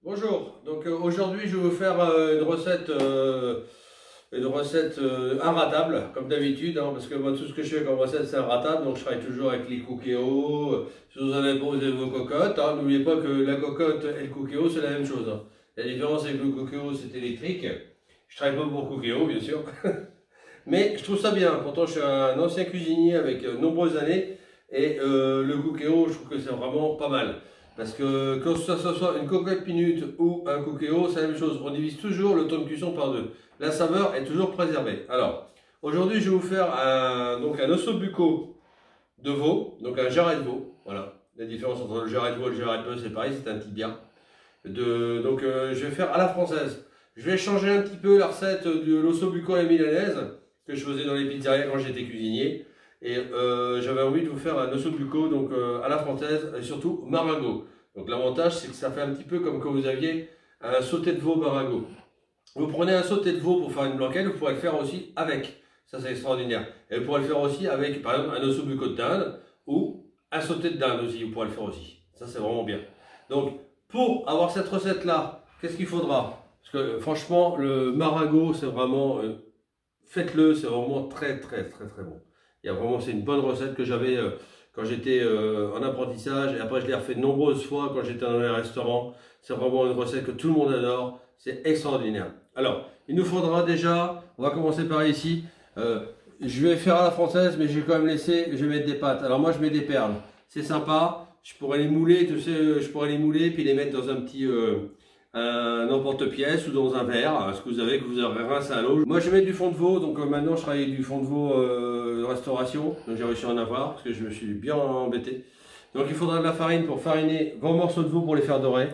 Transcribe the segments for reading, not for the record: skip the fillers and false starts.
Bonjour, donc aujourd'hui je vais vous faire une recette inratable comme d'habitude, hein, parce que moi tout ce que je fais comme recette c'est inratable, donc je travaille toujours avec les cookéos. Si vous en avez pas, vous avez vos cocottes, hein. N'oubliez pas que la cocotte et le cookéo c'est la même chose, hein. La différence avec le cookéo c'est électrique, je travaille pas pour cookéo bien sûr, mais je trouve ça bien, pourtant je suis un ancien cuisinier avec nombreuses années, et le cookéo je trouve que c'est vraiment pas mal. Parce que ce soit une cocotte minute ou un cookéo, c'est la même chose. On divise toujours le temps de cuisson par deux. La saveur est toujours préservée. Alors, aujourd'hui, je vais vous faire donc un ossobuco de veau, donc un jarret de veau. Voilà. La différence entre le jarret de veau et le jarret de bœuf, c'est pareil, c'est un tibia. Donc, je vais faire à la française. Je vais changer un petit peu la recette de l'ossobuco à la milanaise que je faisais dans les pizzerias quand j'étais cuisinier. Et j'avais envie de vous faire un ossobuco donc à la française et surtout Marago. Donc l'avantage c'est que ça fait un petit peu comme quand vous aviez un sauté de veau Marago. Vous prenez un sauté de veau pour faire une blanquette, vous pourrez le faire aussi avec. Ça c'est extraordinaire. Et vous pourrez le faire aussi avec par exemple un ossobuco de dinde ou un sauté de dinde aussi, vous pourrez le faire aussi. Ça c'est vraiment bien. Donc pour avoir cette recette là, qu'est-ce qu'il faudra? Parce que franchement le Marago c'est vraiment, faites-le, c'est vraiment très bon. C'est une bonne recette que j'avais quand j'étais en apprentissage, et après je l'ai refait de nombreuses fois quand j'étais dans les restaurants. C'est vraiment une recette que tout le monde adore, c'est extraordinaire. Alors, il nous faudra déjà, on va commencer par ici, je vais faire à la française, mais je vais quand même laisser, je vais mettre des pâtes. Alors moi je mets des perles, c'est sympa, je pourrais les mouler, tu sais, je pourrais les mouler puis les mettre dans un petit un emporte-pièce ou dans un verre, ce que vous avez, que vous aurez rincé à l'eau. Moi je mets du fond de veau, donc maintenant je travaille avec du fond de veau de restauration, donc j'ai réussi à en avoir parce que je me suis bien embêté. Donc il faudra de la farine pour fariner vos morceaux de veau pour les faire dorer.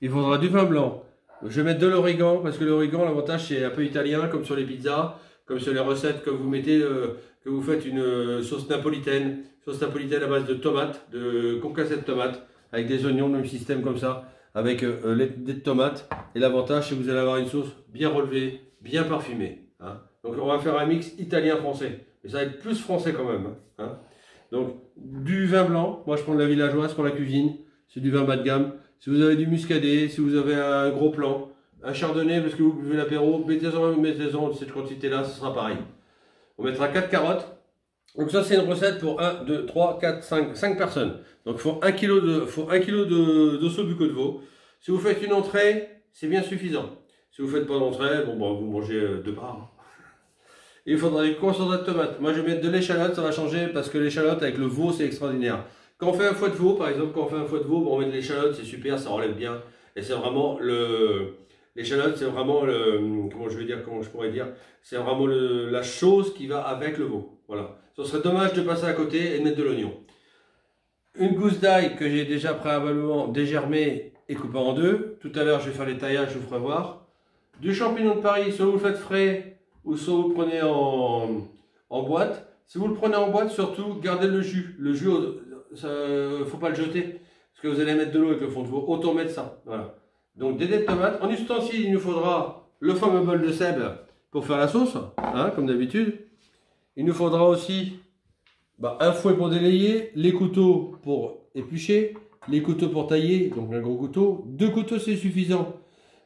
Il faudra du vin blanc. Je vais mettre de l'origan parce que l'origan, l'avantage c'est un peu italien comme sur les pizzas, comme sur les recettes que vous mettez, que vous faites une sauce napolitaine à base de tomates, de concassée de tomates avec des oignons, le même système comme ça, avec des tomates. Et l'avantage, c'est que vous allez avoir une sauce bien relevée, bien parfumée, hein. Donc on va faire un mix italien-français. Et ça va être plus français quand même, hein. Donc du vin blanc, moi je prends de la villageoise pour la cuisine, c'est du vin bas de gamme. Si vous avez du muscadet, si vous avez un gros plan, un chardonnay parce que vous buvez l'apéro, mettez-en cette quantité-là, ce sera pareil. On mettra 4 carottes. Donc ça c'est une recette pour 1, 2, 3, 4, 5 personnes. Donc il faut 1 kg d'ossobuco de veau. Si vous faites une entrée, c'est bien suffisant. Si vous ne faites pas d'entrée, bon, bah, vous mangez 2 parts. Et il faudra du concentré de tomate. Moi je vais mettre de l'échalote, ça va changer parce que l'échalote avec le veau c'est extraordinaire. Quand on fait un foie de veau, par exemple, bon, on met de l'échalote, c'est super, ça relève bien. Et c'est vraiment l'échalote, c'est vraiment comment je pourrais dire, c'est vraiment la chose qui va avec le veau. Voilà. Ce serait dommage de passer à côté et de mettre de l'oignon. Une gousse d'ail que j'ai déjà préalablement dégermée et coupée en deux. Tout à l'heure, je vais faire les taillages, je vous ferai voir. Du champignon de Paris, soit vous le faites frais, ou soit vous le prenez en boîte. Si vous le prenez en boîte, surtout, gardez le jus. Le jus, il ne faut pas le jeter, parce que vous allez mettre de l'eau avec le fond de veau. Autant mettre ça. Voilà. Donc des dés de tomates. En ustensile, il nous faudra le fameux bol de sève pour faire la sauce, hein, comme d'habitude. Il nous faudra aussi un fouet pour délayer, les couteaux pour éplucher, les couteaux pour tailler, donc un gros couteau. 2 couteaux c'est suffisant.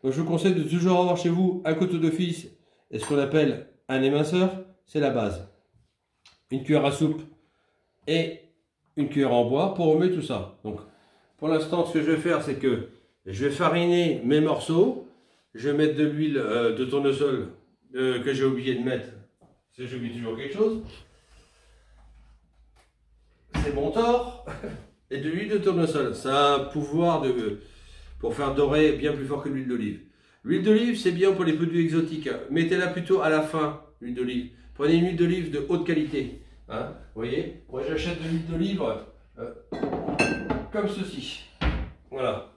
Donc je vous conseille de toujours avoir chez vous un couteau d'office et ce qu'on appelle un éminceur, c'est la base. Une cuillère à soupe et une cuillère en bois pour remettre tout ça. Donc pour l'instant ce que je vais faire c'est que je vais fariner mes morceaux. Je vais mettre de l'huile de tournesol que j'ai oublié de mettre. Parce que j'oublie toujours quelque chose. C'est bon tort. Et de l'huile de tournesol. Ça a un pouvoir pour faire dorer bien plus fort que l'huile d'olive. L'huile d'olive c'est bien pour les produits exotiques. Mettez-la plutôt à la fin, l'huile d'olive. Prenez une huile d'olive de haute qualité. Hein, vous voyez, moi j'achète de l'huile d'olive comme ceci. Voilà.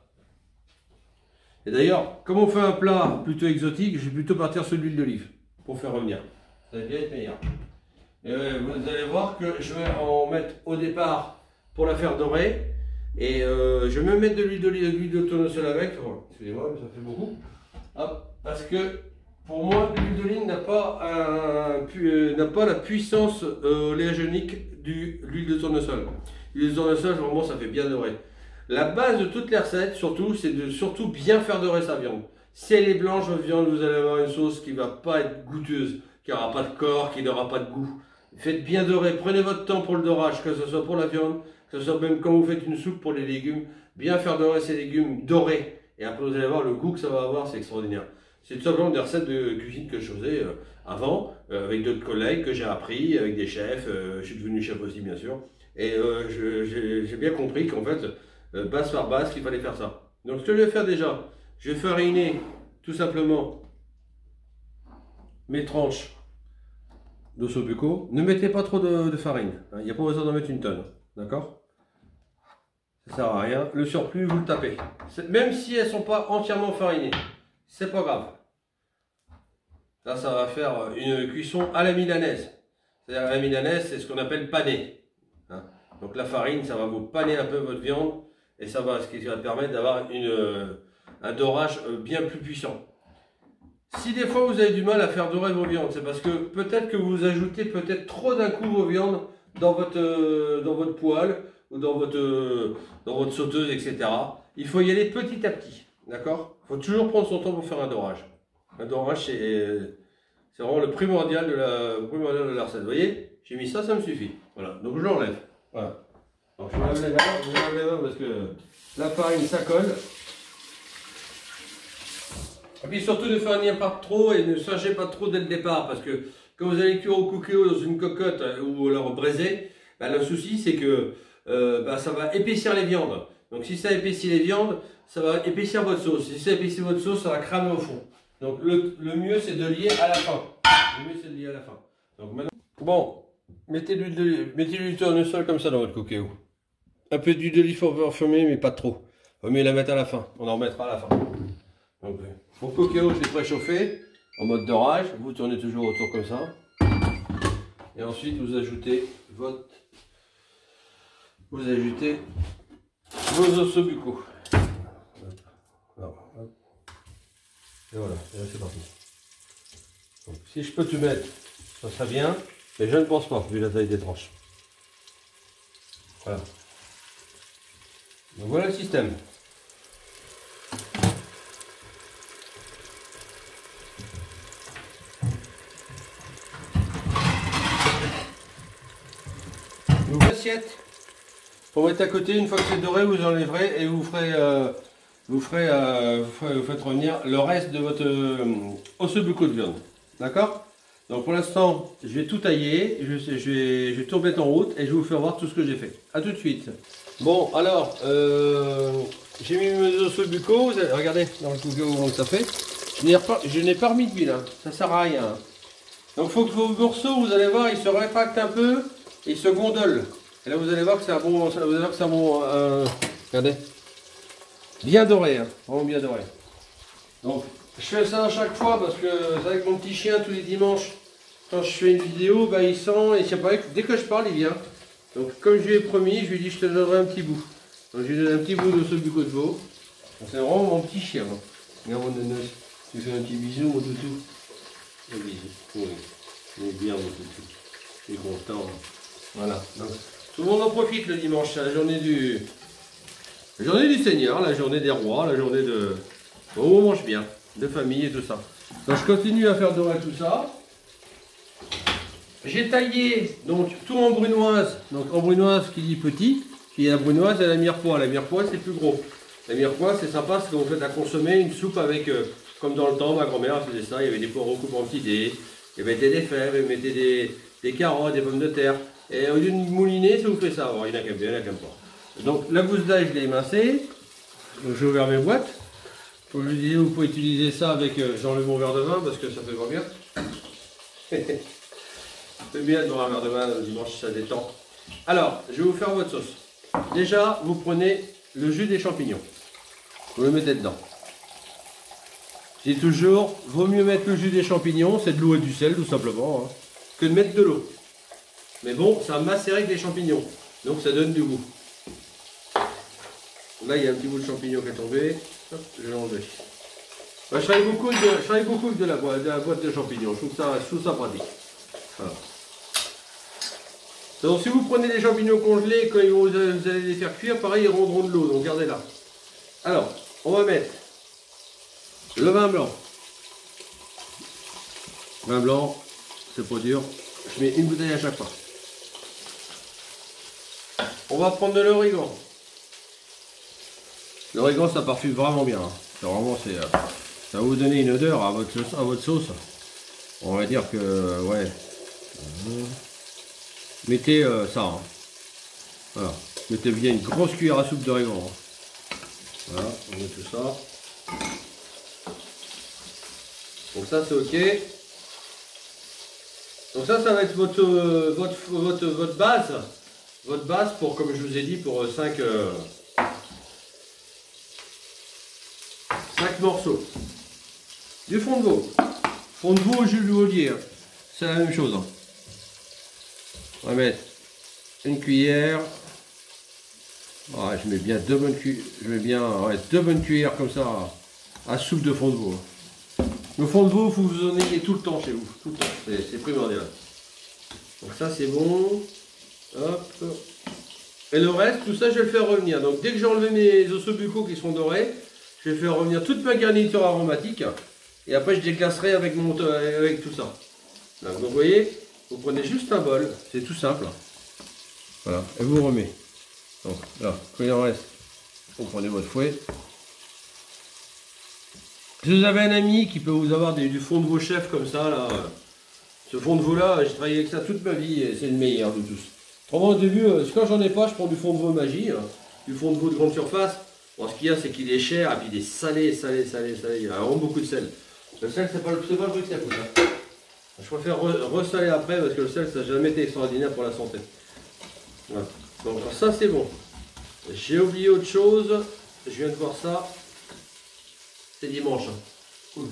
Et d'ailleurs, comme on fait un plat plutôt exotique, je vais plutôt partir sur l'huile d'olive pour faire revenir. Ça va bien être meilleur. Et vous allez voir que je vais en mettre au départ pour la faire dorer. Et je vais même mettre de l'huile de tournesol avec. Oh, excusez-moi, mais ça fait beaucoup. Hop, parce que pour moi, l'huile d'olive n'a pas la puissance oléogénique de l'huile de tournesol. L'huile de tournesol, vraiment, ça fait bien dorer. La base de toutes les recettes, surtout, c'est de surtout bien faire dorer sa viande. Si elle est blanche, votre viande, vous allez avoir une sauce qui ne va pas être goûteuse, qui n'aura pas de corps, qui n'aura pas de goût. Faites bien dorer, prenez votre temps pour le dorage, que ce soit pour la viande, que ce soit même quand vous faites une soupe pour les légumes, bien faire dorer ces légumes dorés. Et après vous allez voir le goût que ça va avoir, c'est extraordinaire. C'est tout simplement des recettes de cuisine que je faisais avant, avec d'autres collègues que j'ai appris, avec des chefs, je suis devenu chef aussi bien sûr. Et j'ai bien compris qu'en fait, base par base, qu'il fallait faire ça. Donc ce que je vais faire déjà, je vais fariner tout simplement mes tranches d'ossobuco. Ne mettez pas trop de farine, hein. Il n'y a pas besoin d'en mettre une tonne, d'accord? Ça sert à rien, le surplus vous le tapez. Même si elles ne sont pas entièrement farinées, c'est pas grave. Là ça va faire une cuisson à la milanaise. C'est-à-dire la milanaise, c'est ce qu'on appelle paner, hein. Donc la farine, ça va vous paner un peu votre viande, et ça va, ce qui va permettre d'avoir un dorage bien plus puissant. Si des fois vous avez du mal à faire dorer vos viandes, c'est parce que peut-être que vous ajoutez peut-être trop d'un coup vos viandes dans votre poêle ou dans votre sauteuse, etc. Il faut y aller petit à petit, d'accord? Il faut toujours prendre son temps pour faire un dorage. Un dorage, c'est vraiment le primordial de la recette. Vous voyez, j'ai mis ça, ça me suffit. Voilà, donc je l'enlève. Voilà. Donc je m'enlève les mains parce que la farine ça colle. Et puis surtout ne farinez pas trop et ne sachez pas trop dès le départ parce que quand vous allez cuire au cookéo dans une cocotte ou alors braisé, bah, le souci c'est que ça va épaissir les viandes. Donc si ça épaissit les viandes, ça va épaissir votre sauce. Si ça épaissit votre sauce, ça va cramer au fond. Donc le mieux c'est de lier à la fin. Le mieux c'est de lier à la fin. Donc maintenant, bon, mettez l'huile tournesol comme ça dans votre cookéo. Un peu d'huile d'olive pour parfumer mais pas trop. Vaut mieux la mettre à la fin. On en remettra à la fin. Donc, mon cookéo, je l'ai préchauffé en mode dorage. Vous tournez toujours autour comme ça. Et ensuite, vous ajoutez vos ossobuco. Et voilà, c'est parti. Donc, si je peux tout mettre, ça serait bien. Mais je ne pense pas, vu la taille des tranches. Voilà. Donc voilà le système. Assiette pour mettre à côté. Une fois que c'est doré, vous enlèverez et vous faites revenir le reste de votre ossobuco de viande. D'accord? Donc pour l'instant, je vais tout tailler, je vais tout remettre en route et je vais vous faire voir tout ce que j'ai fait. A tout de suite. Bon, alors, j'ai mis mes ossobuco. Regardez dans le cookéo que ça fait. Je n'ai pas remis d'huile, hein. Ça sert à rien. Donc il faut que vos morceaux, vous allez voir, ils se rétractent un peu et ils se gondolent. Et là vous allez voir que c'est un bon, regardez, bien doré, hein, vraiment bien doré. Donc je fais ça à chaque fois parce que c'est avec mon petit chien tous les dimanches, quand je fais une vidéo, bah, il sent et c'est pareil, dès que je parle il vient. Donc comme je lui ai promis, je lui ai dit je te donnerai un petit bout. Donc je lui donne un petit bout d'ossobuco de veau. C'est vraiment mon petit chien. Hein. Regarde mon nonos, tu fais un petit bisou mon toutou. Un bisou, oui, il est bien mon toutou, je suis content. Voilà. Donc, tout le monde en profite le dimanche, c'est la journée du Seigneur, la journée des rois, la journée de... Bon, on mange bien, de famille et tout ça. Donc je continue à faire dorer tout ça. J'ai taillé donc tout en brunoise. Donc en brunoise qui dit petit, qui est la brunoise et la mirepoix. La mirepoix c'est plus gros. La mirepoix c'est sympa, c'est quand vous faites à consommer une soupe avec, comme dans le temps, ma grand-mère faisait ça, il y avait des poireaux coupés en petits dés, il mettait des fèves, il mettait des carottes, des pommes de terre. Et au lieu de mouliner, ça vous fait ça. Bon, il y en a qu'un bien, il y en a qu'un pas. Donc la gousse d'ail, je l'ai émincée. Donc j'ai ouvert mes boîtes. Comme je vous disais, vous pouvez utiliser ça avec. J'enlève mon verre de vin parce que ça fait pas bien. C'est bien de boire un verre de vin le dimanche, ça détend. Alors, je vais vous faire votre sauce. Déjà, vous prenez le jus des champignons. Vous le mettez dedans. Je dis toujours, vaut mieux mettre le jus des champignons, c'est de l'eau et du sel tout simplement, hein, que de mettre de l'eau. Mais bon, ça macère avec les champignons, donc ça donne du goût. Là, il y a un petit bout de champignon qui est tombé. Hop, je l'ai enlevé. Bah, je travaille beaucoup de la boîte de champignons. Je trouve ça pratique. Voilà. Donc si vous prenez des champignons congelés, quand vous allez les faire cuire, pareil, ils rendront de l'eau, donc gardez là. Alors, on va mettre le vin blanc. Vin blanc, c'est pas dur. Je mets une bouteille à chaque fois. On va prendre de l'origan. L'origan, ça parfume vraiment bien. Hein. Vraiment, ça va vous donner une odeur à votre sauce. On va dire que, ouais. Mettez ça. Hein. Voilà. Mettez bien une grosse cuillère à soupe d'origan. Hein. Voilà, on met tout ça. Donc ça, c'est ok. Donc ça va être votre base. Votre base pour, comme je vous ai dit, pour 5 morceaux. Du fond de veau. Fond de veau, je vais vous dire, c'est la même chose. Hein. On va mettre une cuillère. Ouais, je mets bien deux bonnes cuillères comme ça à soupe de fond de veau. Le fond de veau, il faut que vous en ayez tout le temps chez vous. Tout le temps, c'est primordial. Donc ça c'est bon. Hop. Et le reste, tout ça, je vais le faire revenir. Donc dès que j'ai enlevé mes ossobucaux qui sont dorés, je vais faire revenir toute ma garniture aromatique. Et après, je déglacerai avec tout ça. Donc vous voyez, vous prenez juste un bol. C'est tout simple. Voilà. Et vous remettez. Donc là, quand il en reste, vous prenez votre fouet. Si vous avez un ami qui peut vous avoir du fond de veau chef comme ça, là, ce fond de veau là, j'ai travaillé avec ça toute ma vie et c'est le meilleur de tous. Vraiment au début, quand j'en ai pas, je prends du fond de veau magie, hein, du fond de veau de grande surface. Bon, ce qu'il y a, c'est qu'il est cher et puis il est salé. Il y a vraiment beaucoup de sel. Le sel, c'est pas le truc que ça coûte. Hein. Je préfère ressaler après parce que le sel, ça n'a jamais été extraordinaire pour la santé. Voilà. Donc ça, c'est bon. J'ai oublié autre chose. Je viens de voir ça. C'est dimanche. Hein. Cool.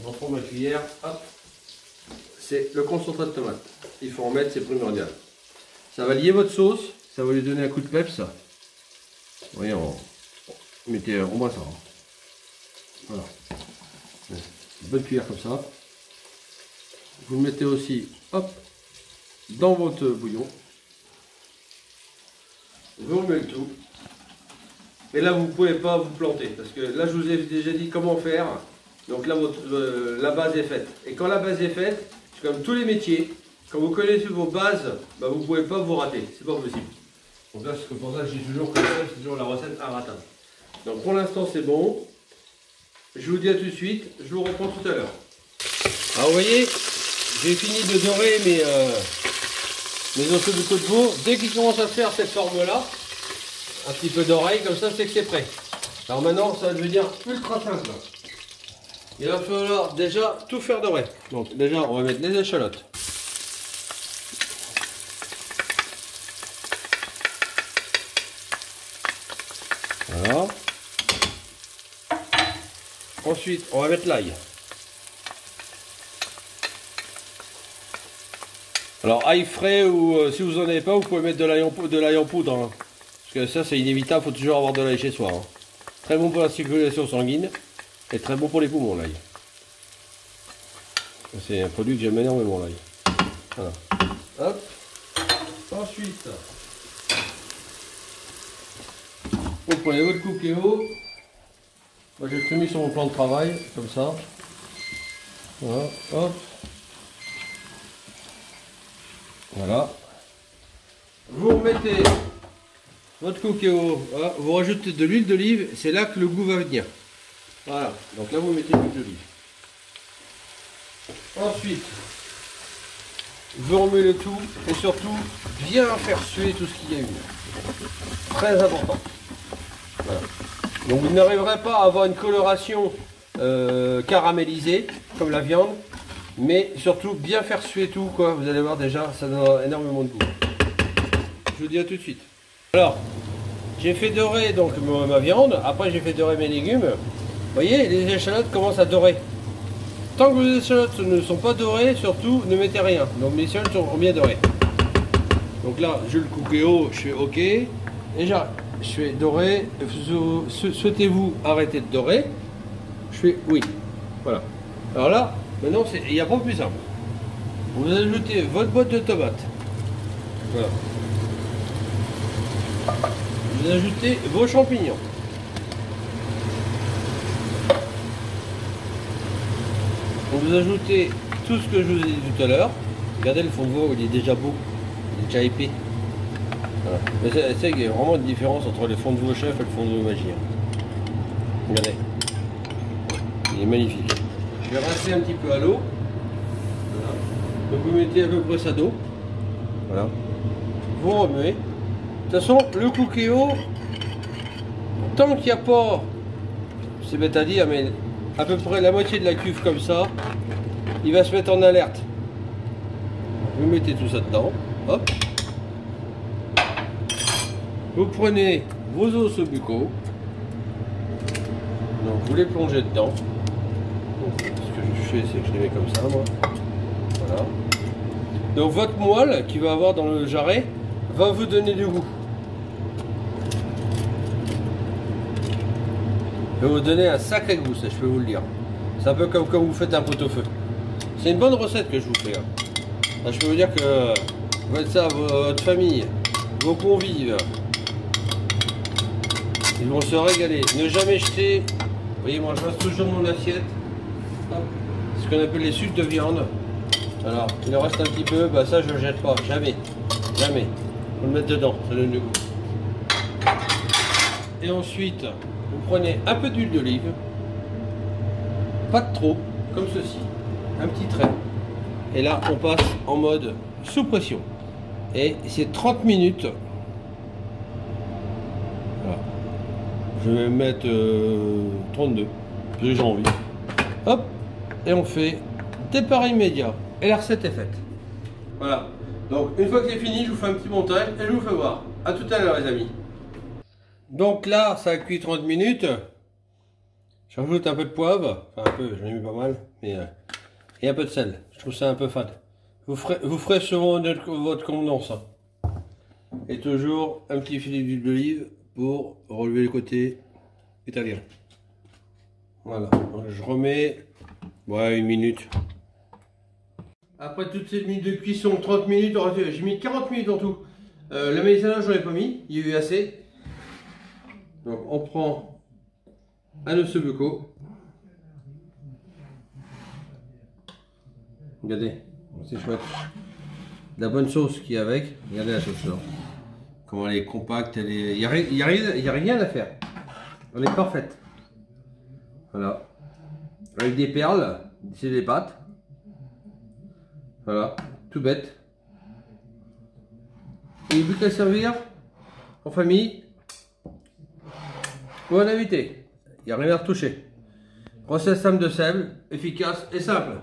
On reprend ma cuillère. Hop. C'est le concentré de tomate. Il faut en mettre, c'est primordial. Ça va lier votre sauce. Ça va lui donner un coup de peps. Vous voyez, mettez au moins ça. Hein. Voilà. Une bonne cuillère comme ça. Vous le mettez aussi, hop, dans votre bouillon. Vous remettez le tout. Et là, vous ne pouvez pas vous planter. Parce que là, je vous ai déjà dit comment faire. Donc là, la base est faite. Et quand la base est faite, c'est comme tous les métiers. Quand vous connaissez vos bases, bah, vous ne pouvez pas vous rater. C'est pas possible. Donc là, c'est pour ça que je dis toujours que c'est toujours la recette inratable. Donc pour l'instant, c'est bon. Je vous dis à tout de suite. Je vous reprends tout à l'heure. Alors, vous voyez, j'ai fini de dorer mes ossobucaux de veau. Dès qu'ils commencent à faire cette forme-là, un petit peu d'oreille, comme ça, c'est que c'est prêt. Alors maintenant, ça va devenir ultra simple. Il va falloir déjà tout faire dorer. Donc déjà, on va mettre les échalotes. Voilà. Ensuite, on va mettre l'ail. Alors ail frais ou si vous n'en avez pas, vous pouvez mettre de l'ail en poudre. Hein. Parce que ça c'est inévitable, il faut toujours avoir de l'ail chez soi. Hein. Très bon pour la circulation sanguine et très bon pour les poumons l'ail. C'est un produit que j'aime énormément l'ail. Voilà. Hop. Ensuite, vous prenez votre cookéo. Moi j'ai tout mis sur mon plan de travail, comme ça. Voilà, hop. Voilà. Vous remettez votre cookéo, voilà. Vous rajoutez de l'huile d'olive, c'est là que le goût va venir. Voilà, donc là vous mettez de l'huile d'olive. Ensuite, vous remuez le tout et surtout bien faire suer tout ce qu'il y a eu. Très important. Voilà. Donc vous n'arriverez pas à avoir une coloration caramélisée comme la viande, mais surtout bien faire suer tout, quoi. Vous allez voir déjà, ça donne énormément de goût. Je vous dis à tout de suite. Alors, j'ai fait dorer donc ma viande, après j'ai fait dorer mes légumes. Vous voyez, les échalotes commencent à dorer. Tant que vos échalotes ne sont pas dorées, surtout ne mettez rien. Donc mes échalotes sont bien dorées. Donc là, je le cookéo, je fais OK, et j'arrête. Je fais dorer, souhaitez-vous arrêter de dorer? Je fais oui. Voilà. Alors là, maintenant, il n'y a pas plus simple. Vous ajoutez votre boîte de tomates. Voilà. Vous ajoutez vos champignons. Vous ajoutez tout ce que je vous ai dit tout à l'heure. Regardez le fond de veau, il est déjà beau, il est déjà épais. Voilà. Mais c'est qu'il y a vraiment une différence entre le fond de veau chef et le fond de veau magie. Regardez, il est magnifique. Je vais rincer un petit peu à l'eau. Voilà. Donc vous mettez à peu près ça d'eau. Voilà. Vous remuez. De toute façon, le cookéo, tant qu'il n'y a pas, c'est bête à dire, mais à peu près la moitié de la cuve comme ça, il va se mettre en alerte. Vous mettez tout ça dedans, hop. Vous prenez vos os buccaux, donc vous les plongez dedans. Donc, ce que je fais, c'est que je les mets comme ça, moi. Voilà. Donc votre moelle qui va avoir dans le jarret va vous donner du goût. Va vous donner un sacré goût, ça je peux vous le dire. C'est un peu comme quand vous faites un pot-au-feu. C'est une bonne recette que je vous fais. Hein. Là, je peux vous dire que vous faites ça à votre famille, vos convives, ils vont se régaler. Ne jamais jeter. Vous voyez, moi je reste toujours mon assiette. Hop. Ce qu'on appelle les sucs de viande. Alors, il en reste un petit peu, bah ça je ne jette pas, jamais. Jamais. Faut le mettre dedans, ça donne du goût. Et ensuite, vous prenez un peu d'huile d'olive. Pas de trop, comme ceci. Un petit trait. Et là, on passe en mode sous pression. Et c'est 30 minutes. Voilà. Je vais mettre 32. Parce que j'ai envie. Hop. Et on fait départ immédiat. Et la recette est faite. Voilà. Donc, une fois que c'est fini, je vous fais un petit montage et je vous fais voir. A tout à l'heure, les amis. Donc là, ça a cuit 30 minutes. Je rajoute un peu de poivre. Enfin, un peu, j'en ai mis pas mal. Mais, et un peu de sel. Je trouve ça un peu fade. Vous ferez selon votre convenance. Hein. Et toujours un petit filet d'huile d'olive pour relever le côté italien. Voilà. Donc, je remets. Ouais, 1 minute. Après toutes ces minutes de cuisson, 30 minutes, j'ai mis 40 minutes en tout. La maïzena, j'en ai pas mis, il y a eu assez. Donc on prend un ossobuco. Regardez, c'est chouette. La bonne sauce qui est avec. Regardez la sauce là. Comment elle est compacte, elle est. Il n'y a rien à faire. Elle est parfaite. Voilà. Avec des perles, c'est des pâtes. Voilà, tout bête. Et plus qu'à servir en famille ou en invité. Il n'y a rien à retoucher. Recette simple de sel, efficace et simple.